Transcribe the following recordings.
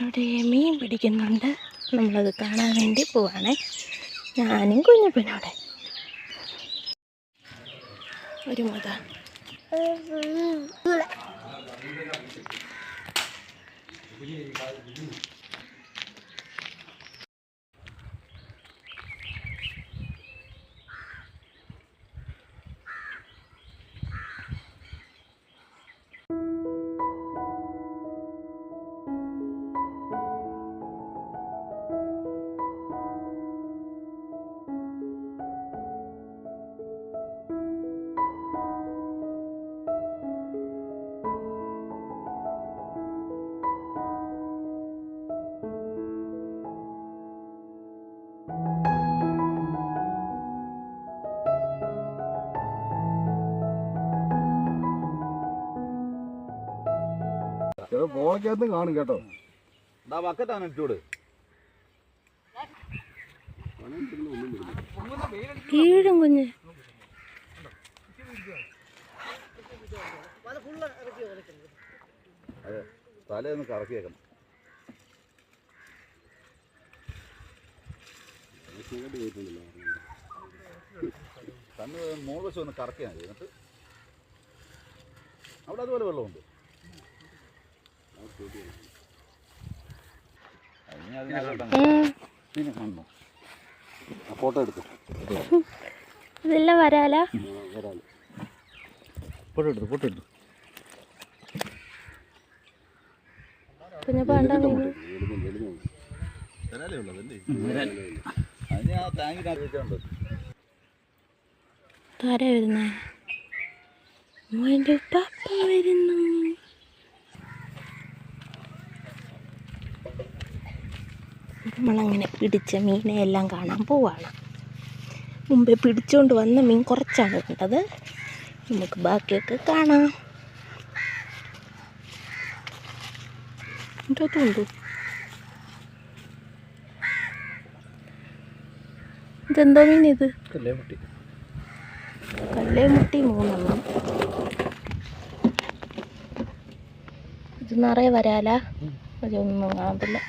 ഇവിടെ മീൻ പിടിക്കുന്നുണ്ട്. നമ്മളത് കാണാൻ വേണ്ടി പോവാണേ. ഞാനും കുഞ്ഞപ്പനോടെ ഒരു മുത പോളക്കകത്ത് കാണും കേട്ടോ. ബക്കറ്റാണ് ഇട്ടോട് കീഴും കുഞ്ഞ്. അതെ, തലയൊന്ന് കറക്കി വെക്കണം. കണ്ണ് മൂന്ന് വശം ഒന്ന് കറക്കിയാൽ മതി. എന്നിട്ട് അവിടെ അതുപോലെ വെള്ളമുണ്ട്. ഫോട്ടോ എടുത്തു. ഇതെല്ലാം വരാല ഫോട്ടോ എടുത്തു. പിന്നെ പാണ്ട താര വരുന്നേ. മോൻ്റെ പപ്പ വരുന്നു. നമ്മളങ്ങനെ പിടിച്ച മീനെ എല്ലാം കാണാൻ പോവാണ്. മുമ്പേ പിടിച്ചുകൊണ്ട് വന്ന മീൻ കുറച്ചാണ് കണ്ടത്. നമുക്ക് ബാക്കിയൊക്കെ കാണാം. ഇതൊന്നുണ്ടോ? ഇതെന്തോ മീൻ ഇത്? കല്ലേമുട്ടി 3 ഇത് നിറയെ വരാല. അതൊന്നും കാണത്തില്ല.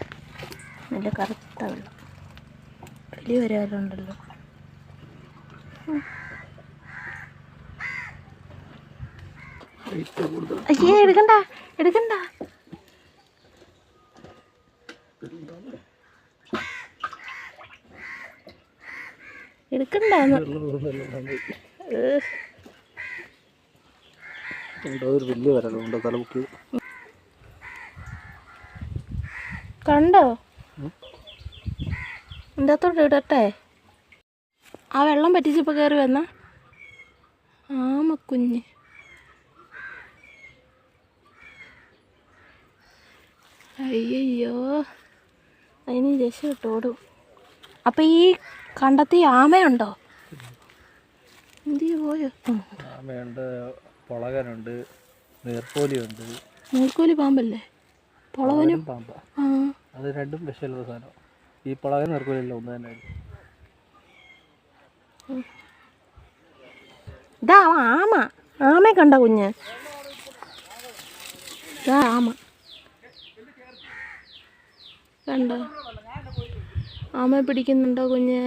നല്ല കറുത്ത വെള്ളം. വലിയ വരാലുണ്ടല്ലോ. അയ്യേ, എടുക്കണ്ട. എടുക്കണ്ട. വലിയ വരാലുണ്ട്. തലമുക്കി കണ്ടോ? എന്താത്തോട്ട് ഇടട്ടെ. ആ വെള്ളം പറ്റിച്ചപ്പോൾ കയറി വന്ന ആമക്കുഞ്ഞ്. അയ്യോ, അതിന് രക്ഷപ്പെട്ടോടും. അപ്പം ഈ കണ്ടത്തി ആമയുണ്ടോ? എന്തിനു പോയോ? ആമയുണ്ട്, പൊളകനുണ്ട്, നീർക്കോലിയുണ്ട്. നീർക്കോലി പാമ്പല്ലേ? പൊളകനും പാമ്പ. അത് രണ്ടും വിഷമുള്ള സാധനം. ഈ പൊളകൻ നീർക്കോലിയല്ല ഒന്ന് തന്നെ. ഇതാ ആമ. ആമയെ കണ്ട കുഞ്ഞ്? ഇതാ ആമ. കണ്ടോ? ആമയെ പിടിക്കുന്നുണ്ടോ കുഞ്ഞ്?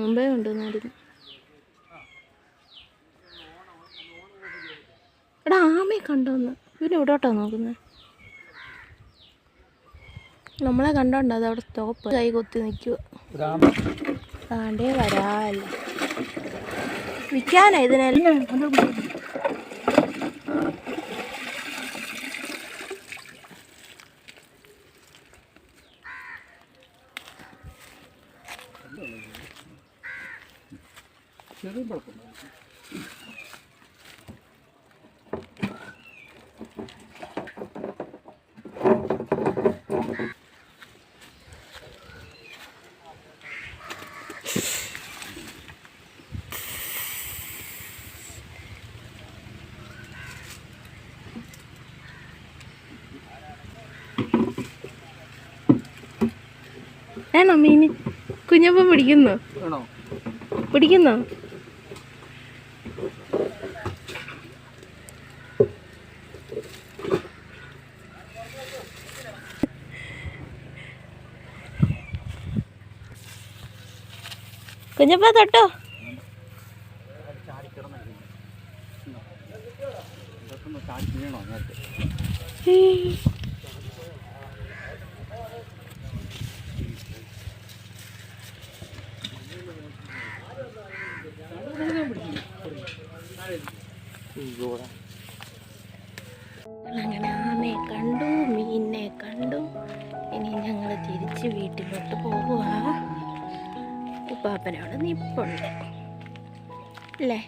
മുമ്പേ ഉണ്ട് നാടിന്. എടാ, ആമയെ കണ്ടോന്ന്? ഇവന് ഇവിടോട്ടാ നോക്കുന്നത്. നമ്മളെ കണ്ടോണ്ട് അത് അവിടെ സ്റ്റോപ്പ് കൈ കൊത്തി നിൽക്കുക. താണ്ടേ വരാല്ല. വിൽക്കാനാ ഇതിനെല്ലാം. വേണോ മീൻ? കുഞ്ഞപ്പം പിടിക്കുന്നോ? പിടിക്കുന്നോ? കുഞ്ഞപ്പ തൊട്ടോ. അങ്ങനെ ആമയെ കണ്ടു, മീനിനെ കണ്ടു. ഇനി ഞങ്ങൾ തിരിച്ച് വീട്ടിലോട്ട് പോകുക. ഉപ്പാപ്പനവിടെ നിപ്പുണ്ട് അല്ലേ?